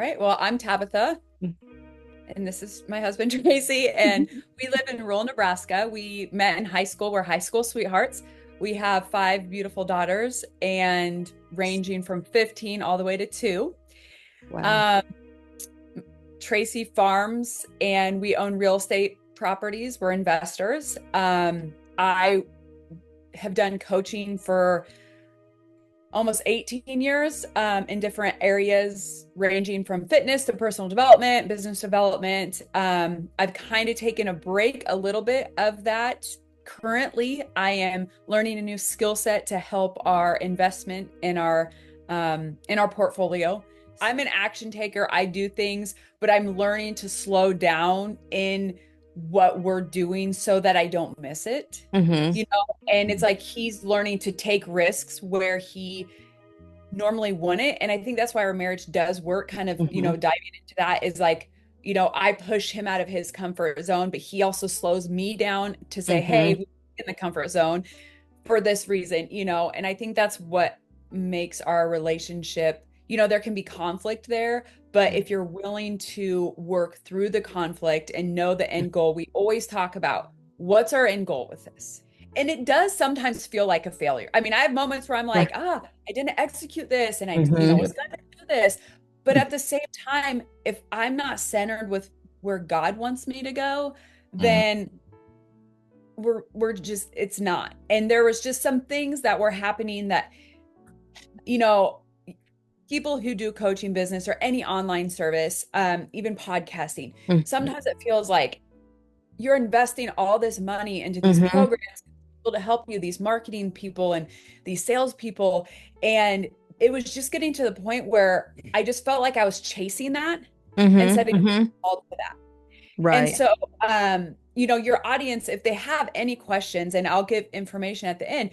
right. Well, I'm Tabitha, and this is my husband, Tracy, and we live in rural Nebraska. We met in high school. We're high school sweethearts. We have five beautiful daughters, and ranging from 15 all the way to two. Wow. Um, Tracy farms, and we own real estate properties. We're investors. I have done coaching for almost 18 years in different areas, ranging from fitness to personal development, business development. I've kind of taken a break a little bit of that. Currently, I am learning a new skill set to help our investment in our portfolio. I'm an action taker. I do things, but I'm learning to slow down in what we're doing so that I don't miss it. Mm-hmm. You know, and it's like he's learning to take risks where he normally wouldn't. And I think that's why our marriage does work, kind of, Mm-hmm. diving into that is like, I push him out of his comfort zone, but he also slows me down to say, hey, Mm-hmm. we're in the comfort zone for this reason, and I think that's what makes our relationship, there can be conflict there, but if you're willing to work through the conflict and know the end goal, we always talk about what's our end goal with this. And it does sometimes feel like a failure. I mean, I have moments where I'm like, Right. I didn't execute this and I, was Mm-hmm. going to do this. But at the same time, if I'm not centered with where God wants me to go, Mm. then we're just it's not. And there was just some things that were happening that, you know people who do coaching business or any online service, even podcasting, sometimes it feels like you're investing all this money into these Mm-hmm. programs, people to help you, these marketing people and these sales people, and it was just getting to the point where I just felt like I was chasing that instead Mm-hmm. of Mm-hmm. called to that. And Right. so, your audience, if they have any questions, and I'll give information at the end,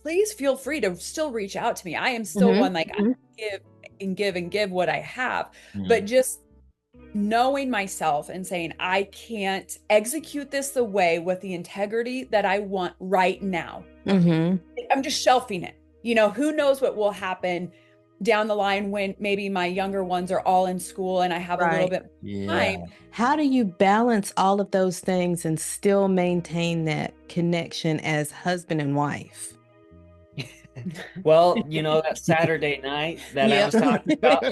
please feel free to still reach out to me. I am still Mm-hmm. one, like, I Mm-hmm. give and give and give what I have, Mm. but just knowing myself and saying, I can't execute this the way with the integrity that I want right now. Mm-hmm. I'm just shelving it. Who knows what will happen down the line when maybe my younger ones are all in school and I have a little Right. bit more Yeah. time. How do you balance all of those things and still maintain that connection as husband and wife? Well, that Saturday night that I Yeah. was talking about,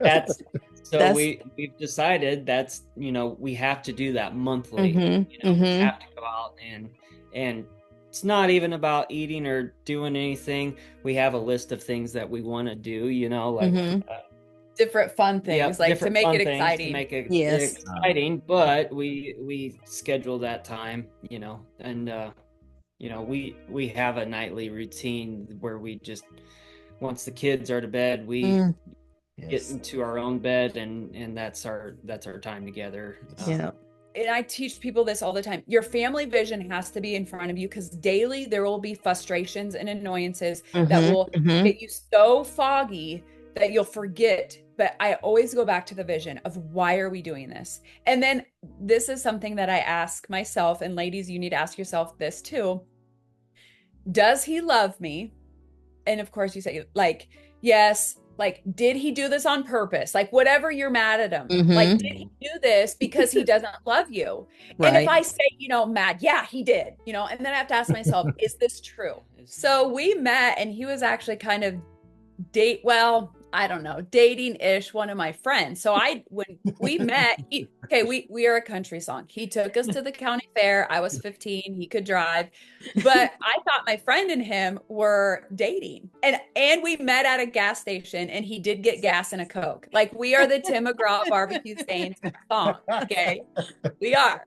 that's so That's we've decided that's, we have to do that monthly. mm-hmm. We Mm-hmm. have to go out and it's not even about eating or doing anything. We have a list of things that we want to do, like Mm-hmm. Different fun yeah, things, like to different make fun it things to exciting. make it Yes. exciting, but we schedule that time, and we have a nightly routine where we just once the kids are to bed, we Mm. get Yes. into our own bed, and that's our time together. Yeah. And I teach people this all the time. Your family vision has to be in front of you, because daily there will be frustrations and annoyances that Mm-hmm. will Mm-hmm. get you so foggy that you'll forget. But I always go back to the vision of, why are we doing this? And then this is something that I ask myself, and ladies, you need to ask yourself this too. Does he love me? And of course you say, like, yes. Like, did he do this on purpose? Like, whatever you're mad at him, like, Mm-hmm. did he do this because he doesn't love you? And if Right. I say, mad, yeah, he did, and then I have to ask myself, is this true? So we met, and he was actually kind of well, I don't know, dating-ish one of my friends. So when we met, we are a country song. He took us to the county fair. I was 15, he could drive. But I thought my friend and him were dating. And we met at a gas station, and he did get gas and a Coke. Like, we are the Tim McGraw barbecue stains song. Okay. We are.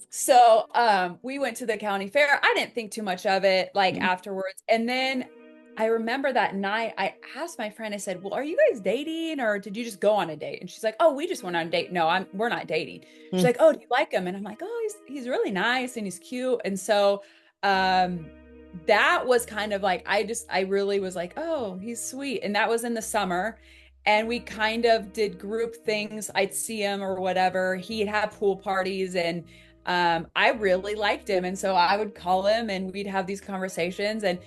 So we went to the county fair. I didn't think too much of it, like, afterwards. And then I remember that night I asked my friend, I said, well, are you guys dating, or did you just go on a date? And she's like, oh, we just went on a date. No, we're not dating. She's like, oh, do you like him? And I'm like, oh, he's really nice and he's cute. And so that was kind of like, I really was like, oh, he's sweet. And that was in the summer. And we kind of did group things. I'd see him or whatever. He'd have pool parties, and I really liked him. And so I would call him and we'd have these conversations, and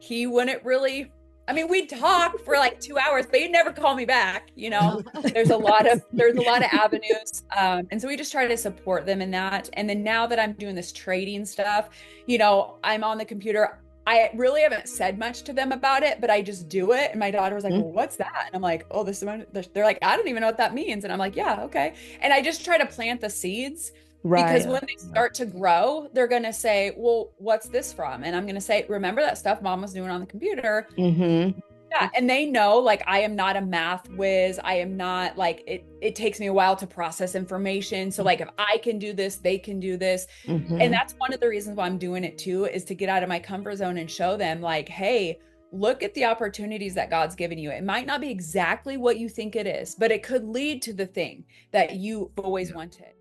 he wouldn't really I mean, we'd talk for like 2 hours, but he'd never call me back. There's a lot of avenues. And so we just try to support them in that. And then now that I'm doing this trading stuff, I'm on the computer. I really haven't said much to them about it, but I just do it. And my daughter was like, well, what's that? And I'm like, oh, this is, they're like, I don't even know what that means. And I'm like, yeah, okay. And I just try to plant the seeds. Right. Because when they start to grow, they're going to say, well, what's this from? And I'm going to say, remember that stuff mom was doing on the computer? Mm-hmm. Yeah. And they know, like, I am not a math whiz. I am not like, it takes me a while to process information. So like, if I can do this, they can do this. Mm-hmm. And that's one of the reasons why I'm doing it too, is to get out of my comfort zone and show them like, hey, look at the opportunities that God's given you. It might not be exactly what you think it is, but it could lead to the thing that you always wanted.